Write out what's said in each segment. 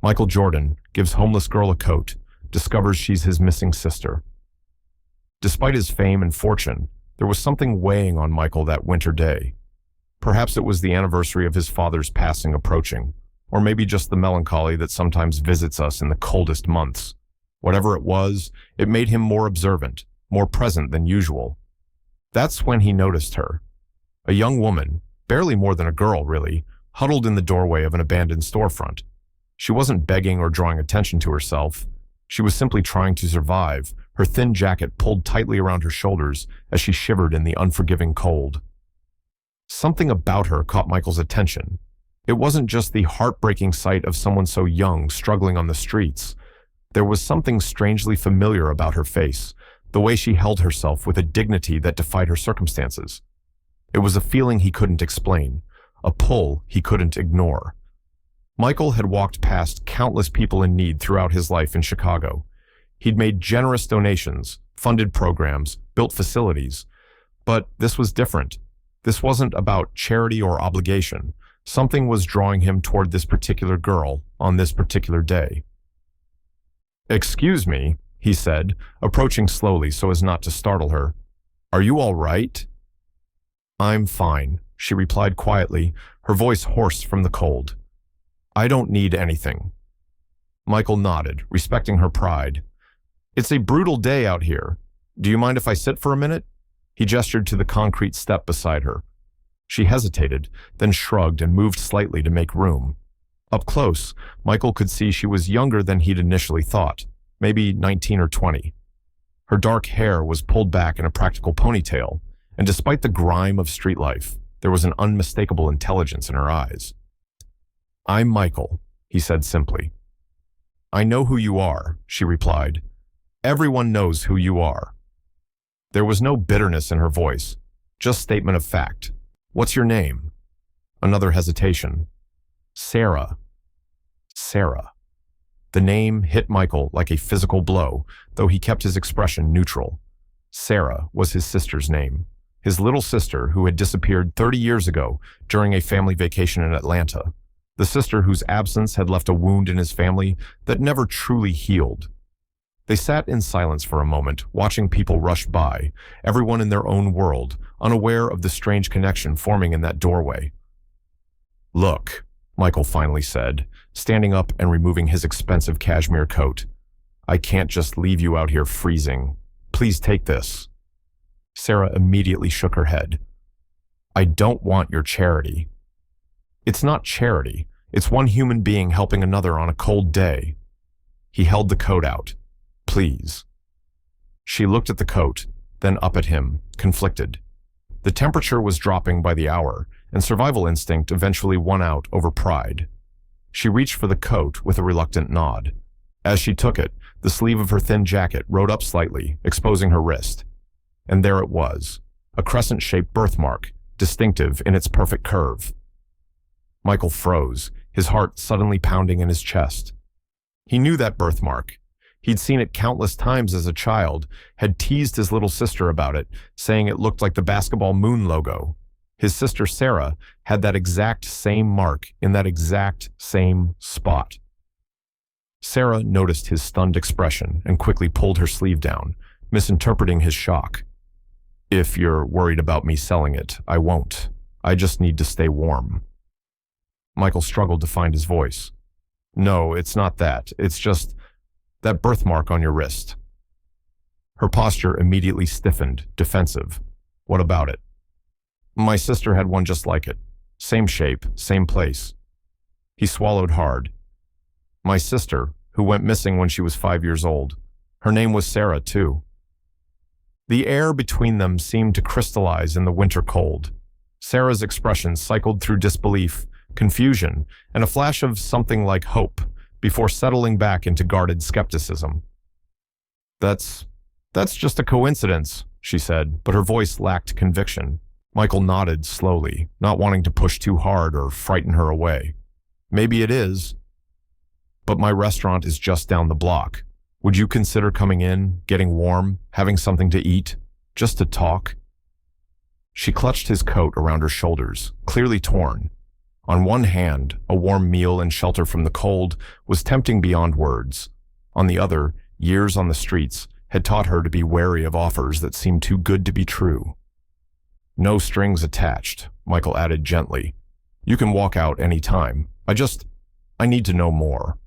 Michael Jordan gives homeless girl a coat, discovers she's his missing sister. Despite his fame and fortune, there was something weighing on Michael that winter day. Perhaps it was the anniversary of his father's passing approaching, or maybe just the melancholy that sometimes visits us in the coldest months. Whatever it was, it made him more observant, more present than usual. That's when he noticed her. A young woman, barely more than a girl really, huddled in the doorway of an abandoned storefront. She wasn't begging or drawing attention to herself. She was simply trying to survive, her thin jacket pulled tightly around her shoulders as she shivered in the unforgiving cold. Something about her caught Michael's attention. It wasn't just the heartbreaking sight of someone so young struggling on the streets. There was something strangely familiar about her face, the way she held herself with a dignity that defied her circumstances. It was a feeling he couldn't explain, a pull he couldn't ignore. Michael had walked past countless people in need throughout his life in Chicago. He'd made generous donations, funded programs, built facilities. But this was different. This wasn't about charity or obligation. Something was drawing him toward this particular girl on this particular day. "Excuse me," he said, approaching slowly so as not to startle her. "Are you all right?" "I'm fine," she replied quietly, her voice hoarse from the cold. "I don't need anything." Michael nodded, respecting her pride. "It's a brutal day out here. Do you mind if I sit for a minute?" He gestured to the concrete step beside her. She hesitated, then shrugged and moved slightly to make room. Up close, Michael could see she was younger than he'd initially thought, maybe 19 or 20. Her dark hair was pulled back in a practical ponytail, and despite the grime of street life, there was an unmistakable intelligence in her eyes. "I'm Michael," he said simply. "I know who you are," she replied. "Everyone knows who you are." There was no bitterness in her voice, just statement of fact. "What's your name?" Another hesitation. "Sarah." Sarah. The name hit Michael like a physical blow, though he kept his expression neutral. Sarah was his sister's name, his little sister who had disappeared 30 years ago during a family vacation in Atlanta. The sister whose absence had left a wound in his family that never truly healed. They sat in silence for a moment, watching people rush by, everyone in their own world, unaware of the strange connection forming in that doorway. "Look," Michael finally said, standing up and removing his expensive cashmere coat. "I can't just leave you out here freezing. Please take this." Sarah immediately shook her head. "I don't want your charity." "It's not charity. It's one human being helping another on a cold day." He held the coat out. "Please." She looked at the coat, then up at him, conflicted. The temperature was dropping by the hour, and survival instinct eventually won out over pride. She reached for the coat with a reluctant nod. As she took it, the sleeve of her thin jacket rode up slightly, exposing her wrist. And there it was, a crescent-shaped birthmark, distinctive in its perfect curve. Michael froze, his heart suddenly pounding in his chest. He knew that birthmark. He'd seen it countless times as a child, had teased his little sister about it, saying it looked like the basketball moon logo. His sister Sarah had that exact same mark in that exact same spot. Sarah noticed his stunned expression and quickly pulled her sleeve down, misinterpreting his shock. "If you're worried about me selling it, I won't. I just need to stay warm." Michael struggled to find his voice. "No, it's not that. It's just that birthmark on your wrist." Her posture immediately stiffened, defensive. "What about it?" "My sister had one just like it. Same shape, same place." He swallowed hard. "My sister, who went missing when she was 5 years old. Her name was Sarah, too." The air between them seemed to crystallize in the winter cold. Sarah's expression cycled through disbelief, confusion, and a flash of something like hope, before settling back into guarded skepticism. That's just a coincidence," she said, but her voice lacked conviction. Michael nodded slowly, not wanting to push too hard or frighten her away. "Maybe it is. But my restaurant is just down the block. Would you consider coming in, getting warm, having something to eat, just to talk?" She clutched his coat around her shoulders, clearly torn. On one hand, a warm meal and shelter from the cold was tempting beyond words. On the other, years on the streets had taught her to be wary of offers that seemed too good to be true. "No strings attached," Michael added gently. "You can walk out any time. I need to know more."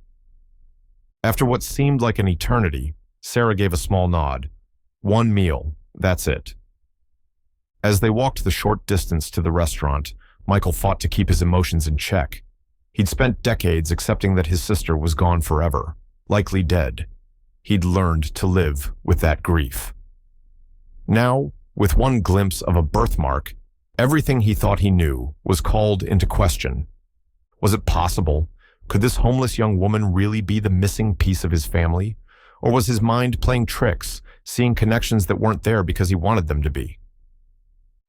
After what seemed like an eternity, Sarah gave a small nod. "One meal, that's it." As they walked the short distance to the restaurant, Michael fought to keep his emotions in check. He'd spent decades accepting that his sister was gone forever, likely dead. He'd learned to live with that grief. Now, with one glimpse of a birthmark, everything he thought he knew was called into question. Was it possible? Could this homeless young woman really be the missing piece of his family? Or was his mind playing tricks, seeing connections that weren't there because he wanted them to be?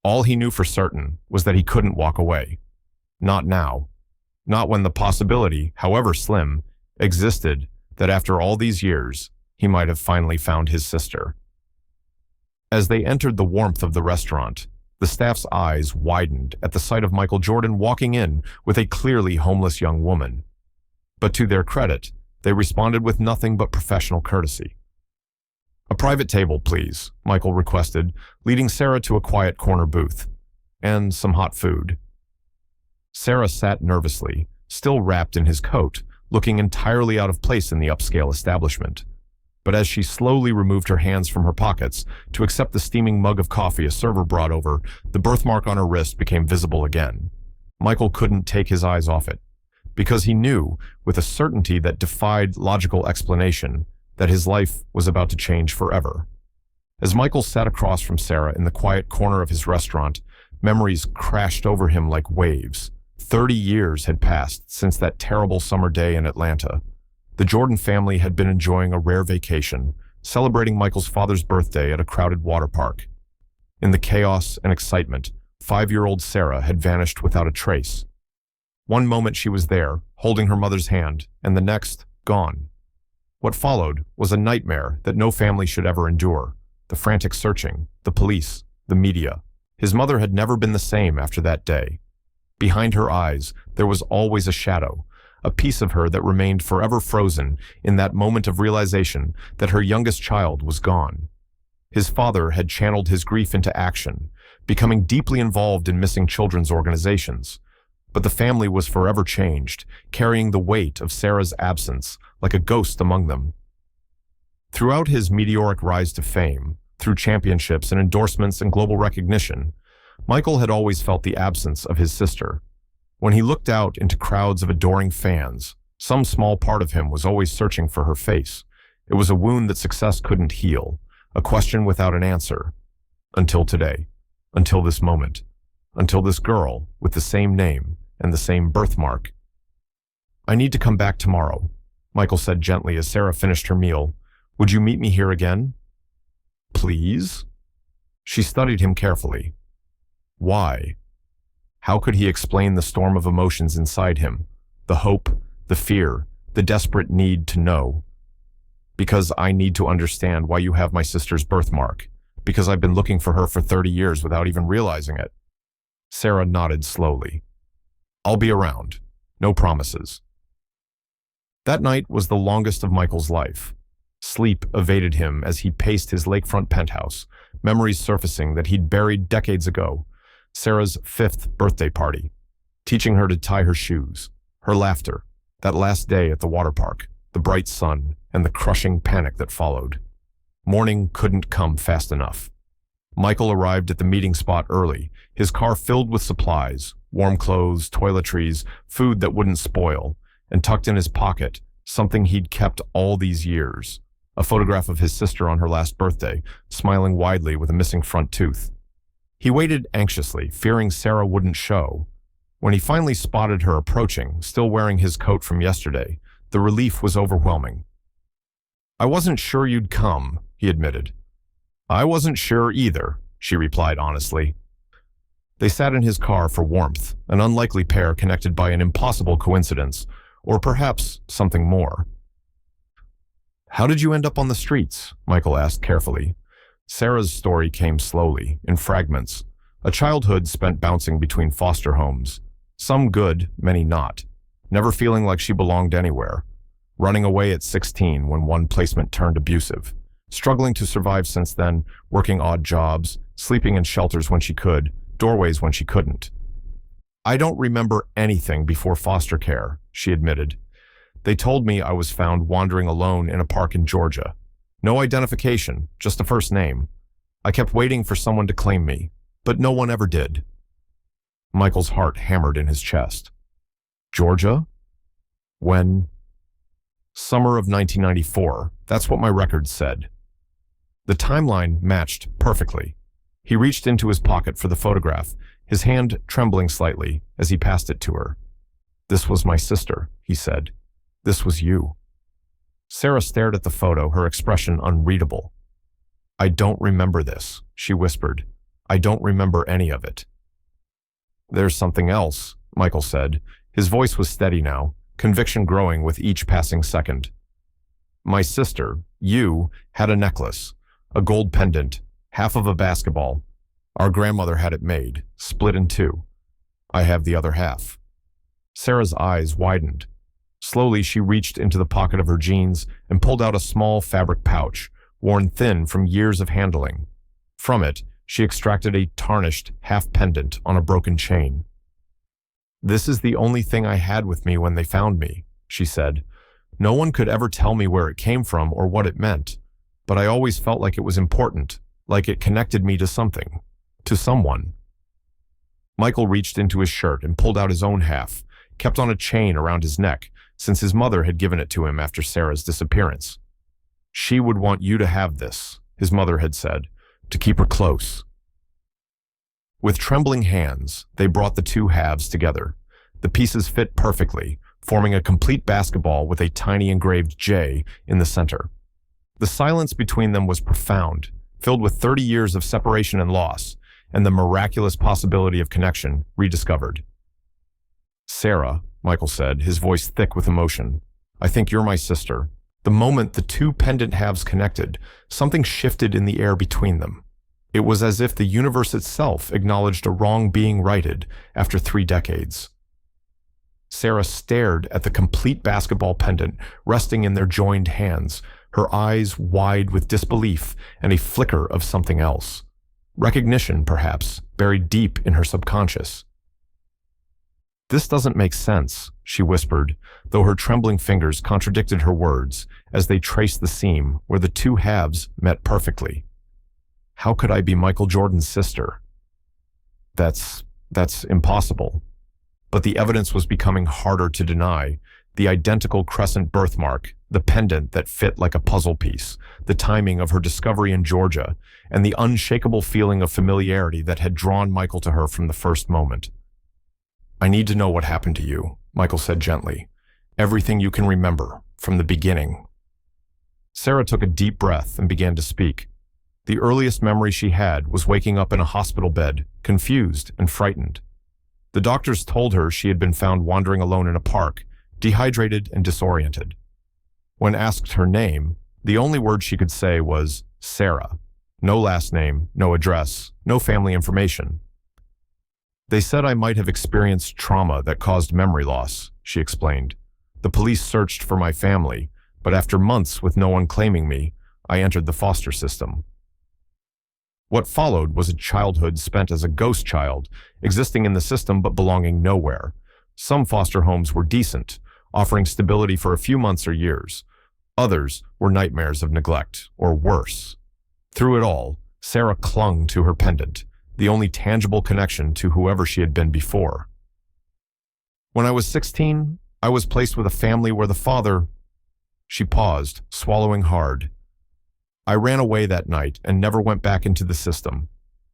All he knew for certain was that he couldn't walk away. Not now. Not when the possibility, however slim, existed that after all these years, he might have finally found his sister. As they entered the warmth of the restaurant, the staff's eyes widened at the sight of Michael Jordan walking in with a clearly homeless young woman. But to their credit, they responded with nothing but professional courtesy. "A private table, please," Michael requested, leading Sarah to a quiet corner booth. "And some hot food." Sarah sat nervously, still wrapped in his coat, looking entirely out of place in the upscale establishment. But as she slowly removed her hands from her pockets to accept the steaming mug of coffee a server brought over, the birthmark on her wrist became visible again. Michael couldn't take his eyes off it, because he knew, with a certainty that defied logical explanation, that his life was about to change forever. As Michael sat across from Sarah in the quiet corner of his restaurant, memories crashed over him like waves. 30 years had passed since that terrible summer day in Atlanta. The Jordan family had been enjoying a rare vacation, celebrating Michael's father's birthday at a crowded water park. In the chaos and excitement, 5-year-old Sarah had vanished without a trace. One moment she was there, holding her mother's hand, and the next, gone. What followed was a nightmare that no family should ever endure. The frantic searching, the police, the media. His mother had never been the same after that day. Behind her eyes, there was always a shadow, a piece of her that remained forever frozen in that moment of realization that her youngest child was gone. His father had channeled his grief into action, becoming deeply involved in missing children's organizations. But the family was forever changed, carrying the weight of Sarah's absence like a ghost among them. Throughout his meteoric rise to fame, through championships and endorsements and global recognition, Michael had always felt the absence of his sister. When he looked out into crowds of adoring fans, some small part of him was always searching for her face. It was a wound that success couldn't heal, a question without an answer. Until today, until this moment, until this girl with the same name and the same birthmark. "I need to come back tomorrow," Michael said gently as Sarah finished her meal. "Would you meet me here again?" "Please?" She studied him carefully. Why? How could he explain the storm of emotions inside him? The hope, the fear, the desperate need to know. "Because I need to understand why you have my sister's birthmark. Because I've been looking for her for 30 years without even realizing it." Sarah nodded slowly. "I'll be around. No promises." That night was the longest of Michael's life. Sleep evaded him as he paced his lakefront penthouse, memories surfacing that he'd buried decades ago. Sarah's 5th birthday party, teaching her to tie her shoes, her laughter, that last day at the water park, the bright sun, and the crushing panic that followed. Morning couldn't come fast enough. Michael arrived at the meeting spot early, his car filled with supplies, warm clothes, toiletries, food that wouldn't spoil, and tucked in his pocket, something he'd kept all these years, a photograph of his sister on her last birthday, smiling widely with a missing front tooth. He waited anxiously, fearing Sarah wouldn't show. When he finally spotted her approaching, still wearing his coat from yesterday, the relief was overwhelming. "I wasn't sure you'd come," he admitted. "I wasn't sure either," she replied honestly. They sat in his car for warmth, an unlikely pair connected by an impossible coincidence, or perhaps something more. "How did you end up on the streets?" Michael asked carefully. Sarah's story came slowly, in fragments. A childhood spent bouncing between foster homes, Some good, many not. Never feeling like she belonged anywhere. Running away at 16 when one placement turned abusive. Struggling to survive since then, working odd jobs, sleeping in shelters when she could, doorways when she couldn't. I don't remember anything before foster care, she admitted. They told me I was found wandering alone in a park in Georgia. No identification, just a first name. I kept waiting for someone to claim me, but no one ever did. Michael's heart hammered in his chest. Georgia? When? Summer of 1994. That's what my records said. The timeline matched perfectly. He reached into his pocket for the photograph, his hand trembling slightly as he passed it to her. This was my sister, he said. This was you. Sarah stared at the photo, her expression unreadable. I don't remember this, she whispered. I don't remember any of it. There's something else, Michael said. His voice was steady now, conviction growing with each passing second. My sister, you, had a necklace, a gold pendant, half of a basketball. Our grandmother had it made, split in two. I have the other half. Sarah's eyes widened. Slowly, she reached into the pocket of her jeans and pulled out a small fabric pouch, worn thin from years of handling. From it, she extracted a tarnished half pendant on a broken chain. This is the only thing I had with me when they found me, she said. No one could ever tell me where it came from or what it meant, but I always felt like it was important, like it connected me to something, to someone. Michael reached into his shirt and pulled out his own half, kept on a chain around his neck, since his mother had given it to him after Sarah's disappearance. She would want you to have this, his mother had said, to keep her close. With trembling hands, they brought the two halves together. The pieces fit perfectly, forming a complete basketball with a tiny engraved J in the center. The silence between them was profound, filled with 30 years of separation and loss, and the miraculous possibility of connection rediscovered. Sarah, Michael said, his voice thick with emotion, I think you're my sister. The moment the two pendant halves connected, something shifted in the air between them. It was as if the universe itself acknowledged a wrong being righted after 3 decades. Sarah stared at the complete basketball pendant resting in their joined hands, her eyes wide with disbelief and a flicker of something else. Recognition, perhaps, buried deep in her subconscious. This doesn't make sense, she whispered, though her trembling fingers contradicted her words as they traced the seam where the two halves met perfectly. How could I be Michael Jordan's sister? That's impossible. But the evidence was becoming harder to deny. The identical crescent birthmark, the pendant that fit like a puzzle piece, the timing of her discovery in Georgia, and the unshakable feeling of familiarity that had drawn Michael to her from the first moment. I need to know what happened to you, Michael said gently. Everything you can remember, from the beginning. Sarah took a deep breath and began to speak. The earliest memory she had was waking up in a hospital bed, confused and frightened. The doctors told her she had been found wandering alone in a park, dehydrated and disoriented. When asked her name, the only word she could say was Sarah. No last name, no address, no family information. They said I might have experienced trauma that caused memory loss, she explained. The police searched for my family, but after months with no one claiming me, I entered the foster system. What followed was a childhood spent as a ghost child, existing in the system but belonging nowhere. Some foster homes were decent, offering stability for a few months or years. Others were nightmares of neglect, or worse. Through it all, Sarah clung to her pendant, the only tangible connection to whoever she had been before. When I was 16, I was placed with a family where the father... She paused, swallowing hard. I ran away that night and never went back into the system.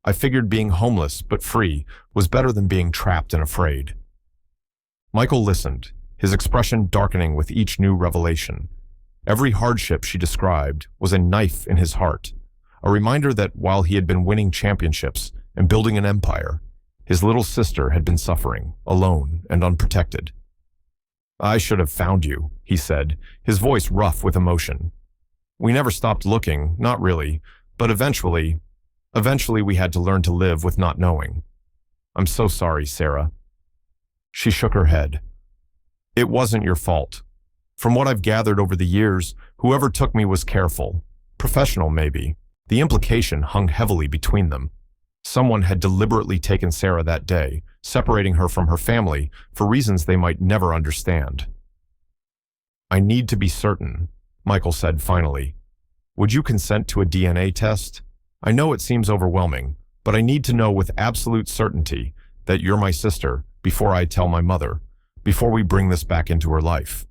I figured being homeless but free was better than being trapped and afraid. Michael listened, his expression darkening with each new revelation. Every hardship she described was a knife in his heart, a reminder that while he had been winning championships and building an empire, his little sister had been suffering, alone and unprotected. I should have found you, he said, his voice rough with emotion. We never stopped looking, not really, but eventually we had to learn to live with not knowing. I'm so sorry, Sarah. She shook her head. It wasn't your fault. From what I've gathered over the years, whoever took me was careful. Professional, maybe. The implication hung heavily between them. Someone had deliberately taken Sarah that day, separating her from her family for reasons they might never understand. I need to be certain, Michael said finally. Would you consent to a DNA test? I know it seems overwhelming, but I need to know with absolute certainty that you're my sister before I tell my mother, before we bring this back into her life.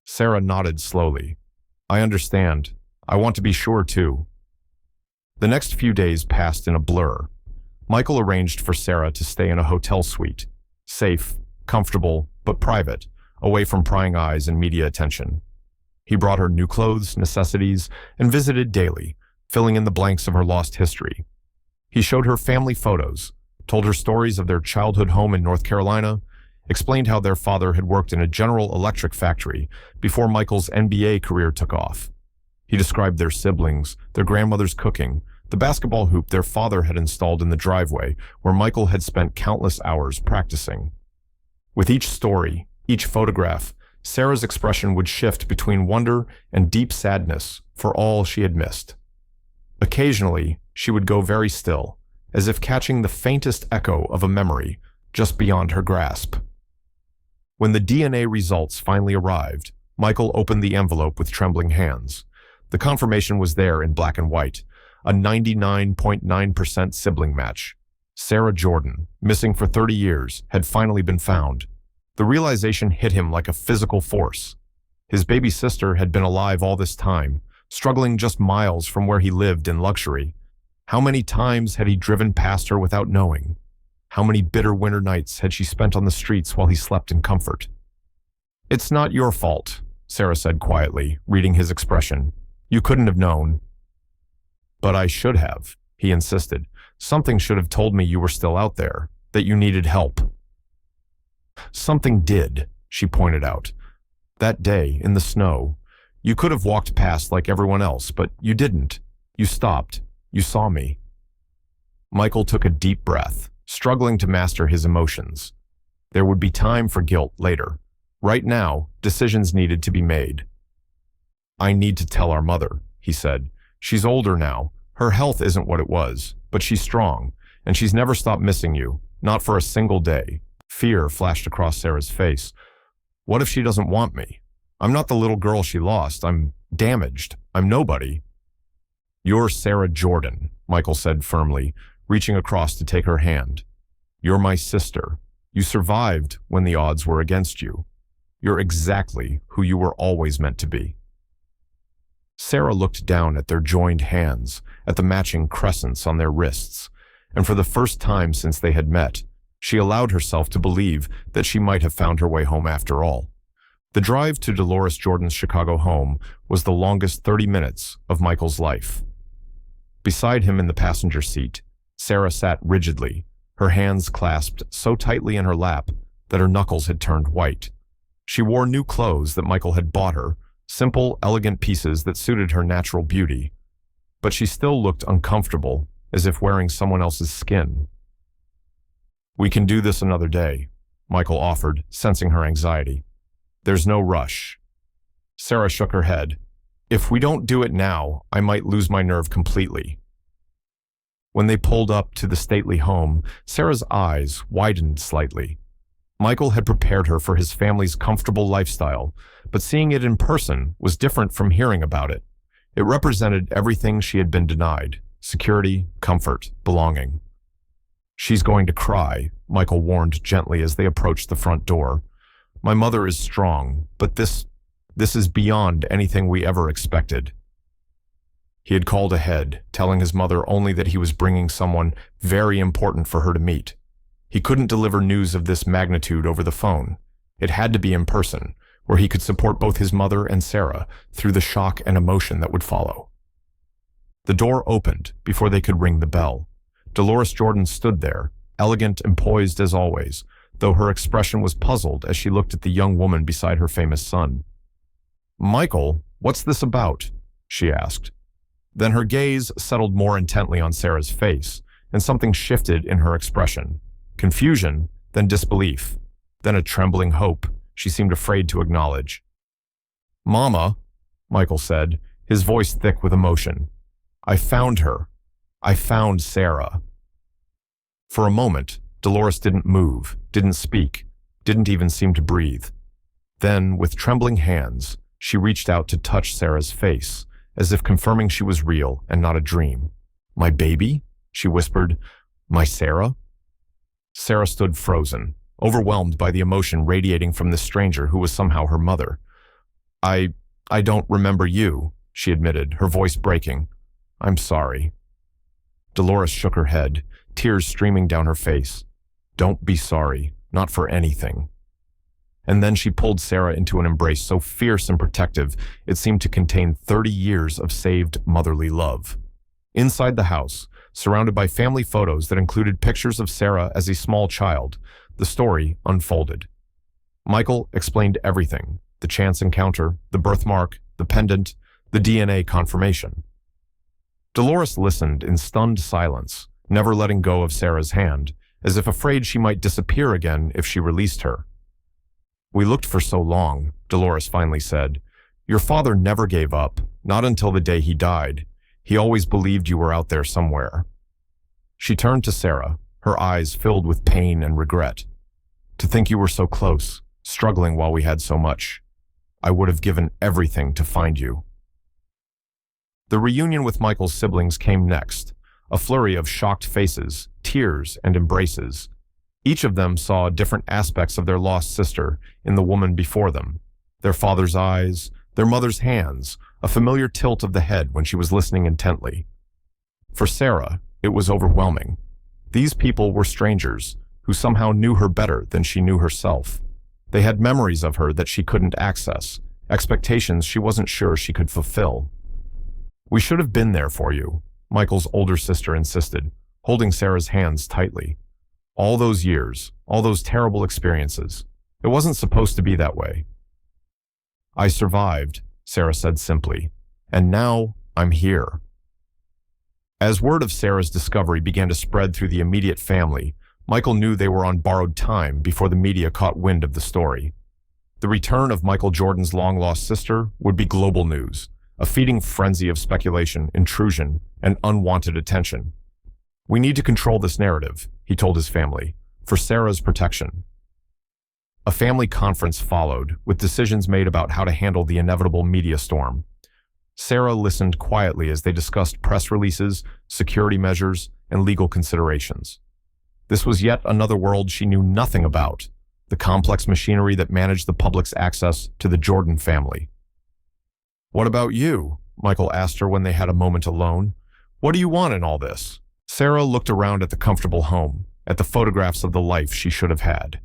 Sarah nodded slowly. I understand. I want to be sure too. The next few days passed in a blur. Michael arranged for Sarah to stay in a hotel suite, safe, comfortable, but private, away from prying eyes and media attention. He brought her new clothes, necessities, and visited daily, filling in the blanks of her lost history. He showed her family photos, told her stories of their childhood home in North Carolina, explained how their father had worked in a General Electric factory before Michael's NBA career took off. He described their siblings, their grandmother's cooking, the basketball hoop their father had installed in the driveway where Michael had spent countless hours practicing. With each story, each photograph, Sarah's expression would shift between wonder and deep sadness for all she had missed. Occasionally, she would go very still, as if catching the faintest echo of a memory just beyond her grasp. When the DNA results finally arrived, Michael opened the envelope with trembling hands. The confirmation was there in black and white, a 99.9% sibling match. Sarah Jordan, missing for 30 years, had finally been found. The realization hit him like a physical force. His baby sister had been alive all this time, struggling just miles from where he lived in luxury. How many times had he driven past her without knowing? How many bitter winter nights had she spent on the streets while he slept in comfort? It's not your fault, Sarah said quietly, reading his expression. You couldn't have known. But I should have, he insisted. Something should have told me you were still out there, that you needed help. Something did, she pointed out. That day, in the snow, you could have walked past like everyone else, but you didn't. You stopped. You saw me. Michael took a deep breath, struggling to master his emotions. There would be time for guilt later. Right now, decisions needed to be made. I need to tell our mother, he said. She's older now. Her health isn't what it was, but she's strong, and she's never stopped missing you, not for a single day. Fear flashed across Sarah's face. What if she doesn't want me? I'm not the little girl she lost. I'm damaged. I'm nobody. You're Sarah Jordan, Michael said firmly, reaching across to take her hand. You're my sister. You survived when the odds were against you. You're exactly who you were always meant to be. Sarah looked down at their joined hands, at the matching crescents on their wrists, and for the first time since they had met, she allowed herself to believe that she might have found her way home after all. The drive to Dolores Jordan's Chicago home was the longest 30 minutes of Michael's life. Beside him in the passenger seat, Sarah sat rigidly, her hands clasped so tightly in her lap that her knuckles had turned white. She wore new clothes that Michael had bought her, simple, elegant pieces that suited her natural beauty, but she still looked uncomfortable, as if wearing someone else's skin. We can do this another day, Michael offered, sensing her anxiety. There's no rush. Sarah shook her head. If we don't do it now, I might lose my nerve completely. When they pulled up to the stately home, Sarah's eyes widened slightly. Michael had prepared her for his family's comfortable lifestyle, but seeing it in person was different from hearing about it. It represented everything she had been denied: security, comfort, belonging. She's going to cry, Michael warned gently as they approached the front door. My mother is strong, but this is beyond anything we ever expected. He had called ahead, telling his mother only that he was bringing someone very important for her to meet. He couldn't deliver news of this magnitude over the phone. It had to be in person, where he could support both his mother and Sarah through the shock and emotion that would follow. The door opened before they could ring the bell. Dolores Jordan stood there, elegant and poised as always, though her expression was puzzled as she looked at the young woman beside her famous son. Michael, what's this about? She asked. Then her gaze settled more intently on Sarah's face, and something shifted in her expression. Confusion, then disbelief. then a trembling hope she seemed afraid to acknowledge. "Mama," Michael said, his voice thick with emotion. "I found her. I found Sarah." For a moment, Dolores didn't move, didn't speak, didn't even seem to breathe. Then, with trembling hands, she reached out to touch Sarah's face, as if confirming she was real and not a dream. "My baby?" she whispered. "My Sarah?" Sarah stood frozen, overwhelmed by the emotion radiating from this stranger who was somehow her mother. I don't remember you," she admitted, her voice breaking. "I'm sorry." Dolores shook her head, tears streaming down her face. "Don't be sorry, not for anything." And then she pulled Sarah into an embrace so fierce and protective it seemed to contain 30 years of saved motherly love. Inside the house, surrounded by family photos that included pictures of Sarah as a small child, the story unfolded. Michael explained everything: the chance encounter, the birthmark, the pendant, the DNA confirmation. Dolores listened in stunned silence, never letting go of Sarah's hand, as if afraid she might disappear again if she released her. "We looked for so long," Dolores finally said. "Your father never gave up, not until the day he died. He always believed you were out there somewhere." She turned to Sarah, her eyes filled with pain and regret. "To think you were so close, struggling while we had so much. I would have given everything to find you." The reunion with Michael's siblings came next, a flurry of shocked faces, tears, and embraces. Each of them saw different aspects of their lost sister in the woman before them: their father's eyes, their mother's hands, a familiar tilt of the head when she was listening intently. For Sarah, it was overwhelming. These people were strangers who somehow knew her better than she knew herself. They had memories of her that she couldn't access, expectations she wasn't sure she could fulfill. "We should have been there for you," Michael's older sister insisted, holding Sarah's hands tightly. "All those years, all those terrible experiences. It wasn't supposed to be that way." "I survived," Sarah said simply, "and now I'm here." As word of Sarah's discovery began to spread through the immediate family, Michael knew they were on borrowed time before the media caught wind of the story. The return of Michael Jordan's long-lost sister would be global news, a feeding frenzy of speculation, intrusion, and unwanted attention. "We need to control this narrative," he told his family, "for Sarah's protection." A family conference followed, with decisions made about how to handle the inevitable media storm. Sarah listened quietly as they discussed press releases, security measures, and legal considerations. This was yet another world she knew nothing about, the complex machinery that managed the public's access to the Jordan family. "What about you?" Michael asked her when they had a moment alone. "What do you want in all this?" Sarah looked around at the comfortable home, at the photographs of the life she should have had.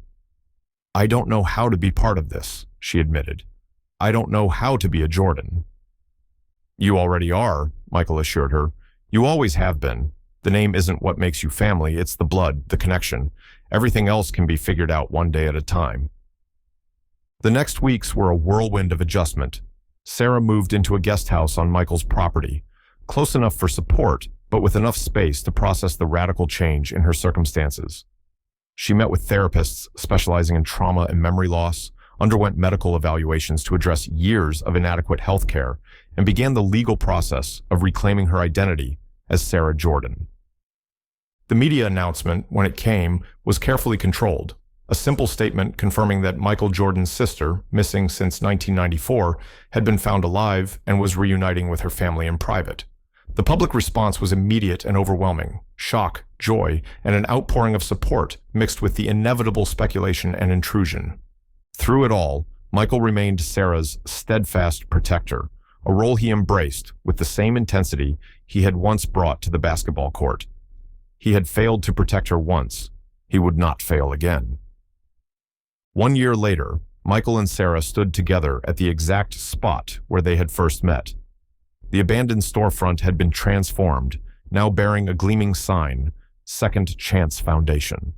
"I don't know how to be part of this," she admitted. "I don't know how to be a Jordan." "You already are," Michael assured her. "You always have been. The name isn't what makes you family, it's the blood, the connection. Everything else can be figured out one day at a time." The next weeks were a whirlwind of adjustment. Sarah moved into a guest house on Michael's property, close enough for support, but with enough space to process the radical change in her circumstances. She met with therapists specializing in trauma and memory loss, underwent medical evaluations to address years of inadequate health care, and began the legal process of reclaiming her identity as Sarah Jordan. The media announcement, when it came, was carefully controlled. A simple statement confirming that Michael Jordan's sister, missing since 1994, had been found alive and was reuniting with her family in private. The public response was immediate and overwhelming: shock, joy, and an outpouring of support mixed with the inevitable speculation and intrusion. Through it all, Michael remained Sarah's steadfast protector, a role he embraced with the same intensity he had once brought to the basketball court. He had failed to protect her once. He would not fail again. 1 year later, Michael and Sarah stood together at the exact spot where they had first met. The abandoned storefront had been transformed, now bearing a gleaming sign, Second Chance Foundation.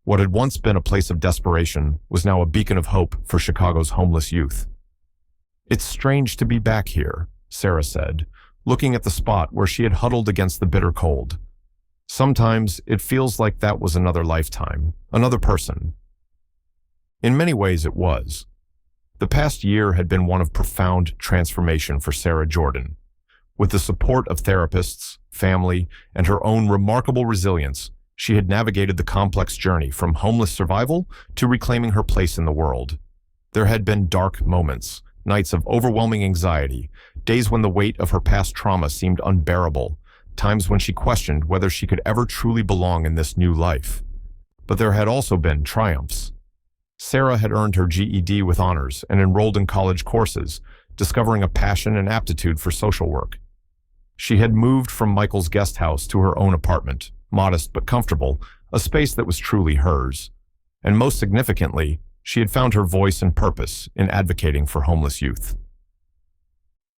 What had once been a place of desperation was now a beacon of hope for Chicago's homeless youth. "It's strange to be back here," Sarah said, looking at the spot where she had huddled against the bitter cold. "Sometimes it feels like that was another lifetime, another person." In many ways, it was. The past year had been one of profound transformation for Sarah Jordan. With the support of therapists, family, and her own remarkable resilience, she had navigated the complex journey from homeless survival to reclaiming her place in the world. There had been dark moments, nights of overwhelming anxiety, days when the weight of her past trauma seemed unbearable, times when she questioned whether she could ever truly belong in this new life. But there had also been triumphs. Sarah had earned her GED with honors and enrolled in college courses, discovering a passion and aptitude for social work. She had moved from Michael's guest house to her own apartment, modest but comfortable, a space that was truly hers. And most significantly, she had found her voice and purpose in advocating for homeless youth.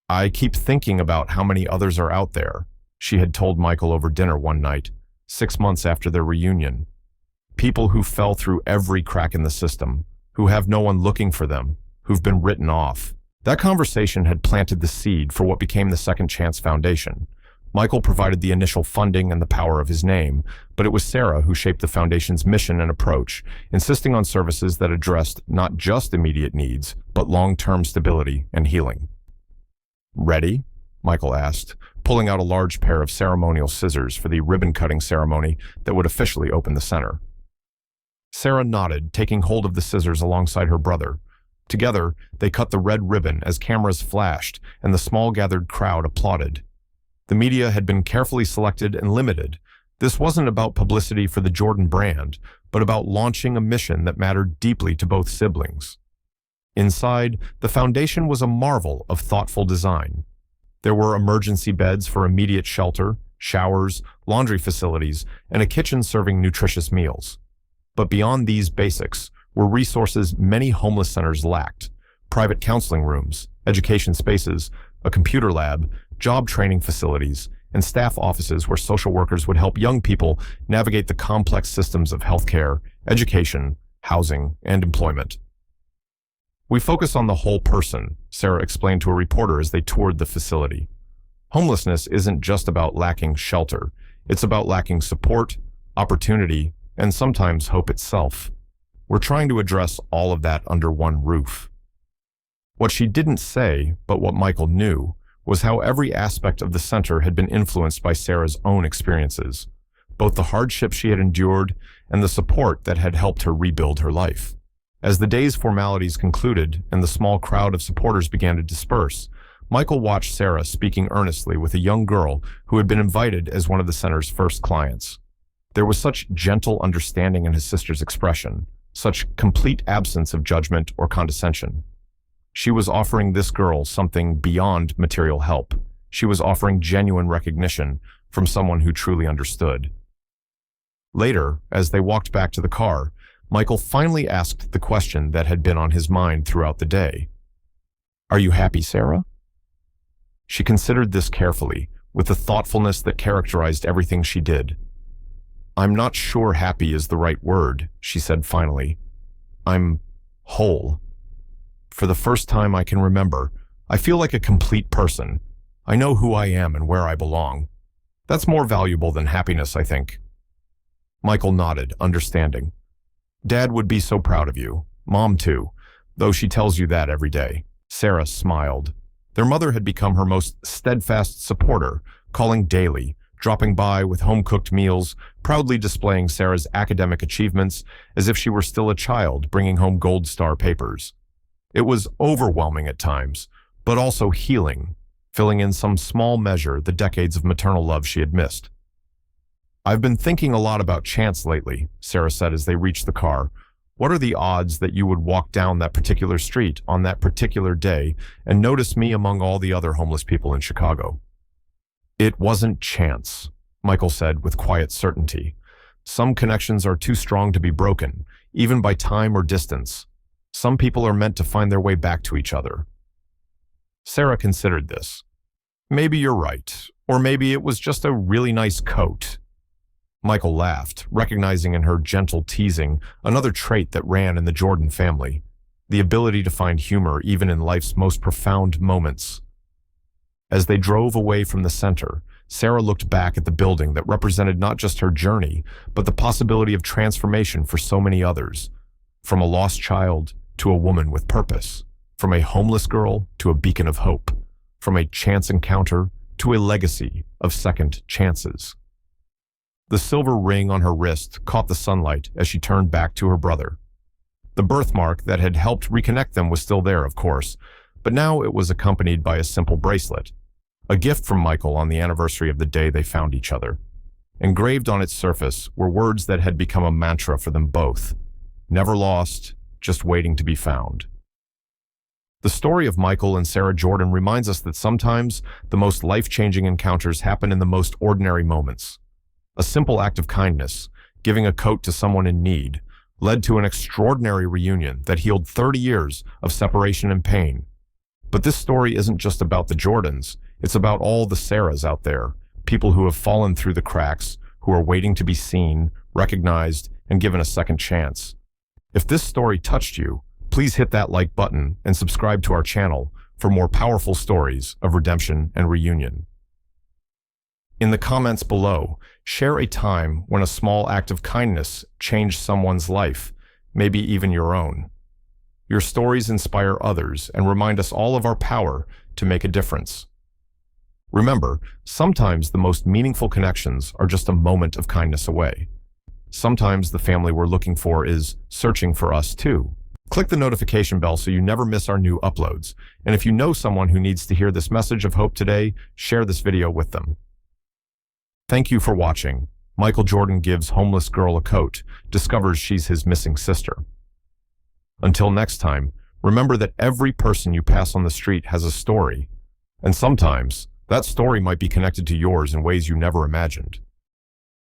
"I keep thinking about how many others are out there," she had told Michael over dinner one night, 6 months after their reunion. "People who fell through every crack in the system, who have no one looking for them, who've been written off." That conversation had planted the seed for what became the Second Chance Foundation. Michael provided the initial funding and the power of his name, but it was Sarah who shaped the foundation's mission and approach, insisting on services that addressed not just immediate needs, but long-term stability and healing. "Ready?" Michael asked, pulling out a large pair of ceremonial scissors for the ribbon-cutting ceremony that would officially open the center. Sarah nodded, taking hold of the scissors alongside her brother. Together, they cut the red ribbon as cameras flashed and the small gathered crowd applauded. The media had been carefully selected and limited. This wasn't about publicity for the Jordan brand, but about launching a mission that mattered deeply to both siblings. Inside, the foundation was a marvel of thoughtful design. There were emergency beds for immediate shelter, showers, laundry facilities, and a kitchen serving nutritious meals. But beyond these basics were resources many homeless centers lacked: private counseling rooms, education spaces, a computer lab, job training facilities, and staff offices where social workers would help young people navigate the complex systems of healthcare, education, housing, and employment. "We focus on the whole person," Sarah explained to a reporter as they toured the facility. "Homelessness isn't just about lacking shelter. It's about lacking support, opportunity, and sometimes hope itself. We're trying to address all of that under one roof." What she didn't say, but what Michael knew, was how every aspect of the center had been influenced by Sarah's own experiences, both the hardship she had endured and the support that had helped her rebuild her life. As the day's formalities concluded and the small crowd of supporters began to disperse, Michael watched Sarah speaking earnestly with a young girl who had been invited as one of the center's first clients. There was such gentle understanding in his sister's expression, such complete absence of judgment or condescension. She was offering this girl something beyond material help. She was offering genuine recognition from someone who truly understood. Later, as they walked back to the car, Michael finally asked the question that had been on his mind throughout the day. "Are you happy, Sarah?" She considered this carefully, with the thoughtfulness that characterized everything she did. "I'm not sure happy is the right word," she said finally. "I'm whole. For the first time I can remember, I feel like a complete person. I know who I am and where I belong. That's more valuable than happiness, I think." Michael nodded, understanding. "Dad would be so proud of you. Mom too, though she tells you that every day." Sarah smiled. Their mother had become her most steadfast supporter, calling daily, dropping by with home-cooked meals, proudly displaying Sarah's academic achievements as if she were still a child bringing home gold star papers. It was overwhelming at times, but also healing, filling in some small measure the decades of maternal love she had missed. "I've been thinking a lot about chance lately," Sarah said as they reached the car. "What are the odds that you would walk down that particular street on that particular day and notice me among all the other homeless people in Chicago?" "It wasn't chance," Michael said with quiet certainty. "Some connections are too strong to be broken, even by time or distance. Some people are meant to find their way back to each other." Sarah considered this. "Maybe you're right, or maybe it was just a really nice coat." Michael laughed, recognizing in her gentle teasing another trait that ran in the Jordan family, the ability to find humor even in life's most profound moments. As they drove away from the center, Sarah looked back at the building that represented not just her journey, but the possibility of transformation for so many others. From a lost child to a woman with purpose. From a homeless girl to a beacon of hope. From a chance encounter to a legacy of second chances. The silver ring on her wrist caught the sunlight as she turned back to her brother. The birthmark that had helped reconnect them was still there, of course, but now it was accompanied by a simple bracelet, a gift from Michael on the anniversary of the day they found each other. Engraved on its surface were words that had become a mantra for them both. Never lost, just waiting to be found. The story of Michael and Sarah Jordan reminds us that sometimes the most life-changing encounters happen in the most ordinary moments. A simple act of kindness, giving a coat to someone in need, led to an extraordinary reunion that healed 30 years of separation and pain. But this story isn't just about the Jordans, it's about all the Sarahs out there, people who have fallen through the cracks, who are waiting to be seen, recognized, and given a second chance. If this story touched you, please hit that like button and subscribe to our channel for more powerful stories of redemption and reunion. In the comments below, share a time when a small act of kindness changed someone's life, maybe even your own. Your stories inspire others and remind us all of our power to make a difference. Remember, sometimes the most meaningful connections are just a moment of kindness away. Sometimes the family we're looking for is searching for us too. Click the notification bell so you never miss our new uploads. And if you know someone who needs to hear this message of hope today, share this video with them. Thank you for watching. Michael Jordan gives homeless girl a coat, discovers she's his missing sister. Until next time, remember that every person you pass on the street has a story. And sometimes, that story might be connected to yours in ways you never imagined.